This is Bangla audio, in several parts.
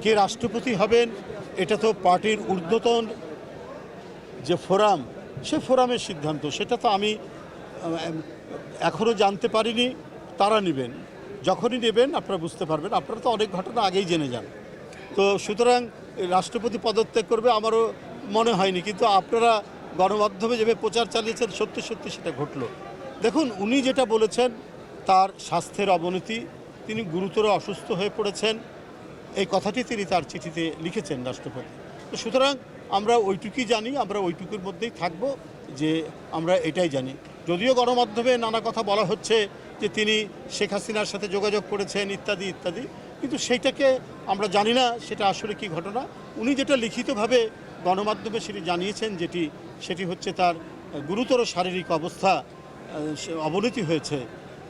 কে রাষ্ট্রপতি হবেন এটা তো পার্টির ঊর্ধ্বতন যে ফোরাম, সে ফোরামের সিদ্ধান্ত। সেটা তো আমি এখনও জানতে পারিনি, তারা নেবেন। যখনই নেবেন আপনারা বুঝতে পারবেন। আপনারা তো অনেক ঘটনা আগেই জেনে যান। তো সুতরাং রাষ্ট্রপতি পদত্যাগ করবে আমারও মনে হয়নি, কিন্তু আপনারা গণমাধ্যমে যেভাবে প্রচার চালিয়েছেন সত্যি সত্যি সেটা ঘটল। দেখুন, উনি যেটা বলেছেন তার স্বাস্থ্যের অবনতি, তিনি গুরুতর অসুস্থ হয়ে পড়েছেন, এই কথাটি তিনি তার চিঠিতে লিখেছেন রাষ্ট্রপতি। তো সুতরাং আমরা ওইটুকুই জানি, আমরা ওইটুকুর মধ্যেই থাকব, যে আমরা এটাই জানি। যদিও গণমাধ্যমে নানা কথা বলা হচ্ছে যে তিনি শেখ হাসিনার সাথে যোগাযোগ করেছেন ইত্যাদি ইত্যাদি, কিন্তু সেইটাকে আমরা জানি না সেটা আসলে কি ঘটনা। উনি যেটা লিখিতভাবে গণমাধ্যমে সেটি জানিয়েছেন, সেটি হচ্ছে তার গুরুতর শারীরিক অবস্থা, অবনতি হয়েছে।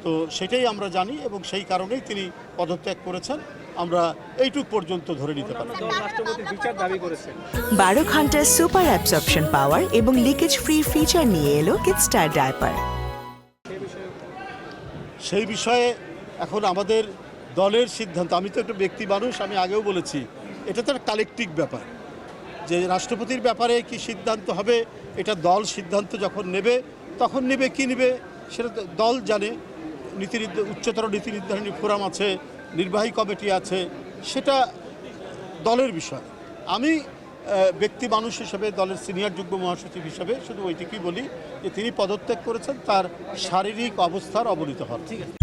তো সেটাই আমরা জানি এবং সেই কারণেই তিনি পদত্যাগ করেছেন। আমরা এইটুক পর্যন্ত ধরে নিতে পারি। 12 ঘন্টার সুপার অ্যাবজর্পশন পাওয়ার এবং লিকেজ ফ্রি ফিচার নিয়ে এলো কিডস্টার ডায়াপার। সেই বিষয়ে এখন আমাদের দলের সিদ্ধান্ত। আমি তো একটা ব্যক্তি মানুষ, আমি আগেও বলেছি এটা তো একটা কালেকটিভ ব্যাপার, যে রাষ্ট্রপতির ব্যাপারে কি সিদ্ধান্ত হবে এটা দল সিদ্ধান্ত যখন নেবে তখন নেবে, কি নেবে সেটা দল জানে। উচ্চতর নীতি নির্ধারণী ফোরাম আছে, নির্বাহী কমিটি আছে, সেটা দলের বিষয়। আমি ব্যক্তি মানুষ হিসেবে, দলের সিনিয়র যুগ্ম মহাসচিব হিসেবে শুধু ওইটুকুই বলি যে তিনি পদত্যাগ করেছেন তার শারীরিক অবস্থার অবনতি হওয়ার।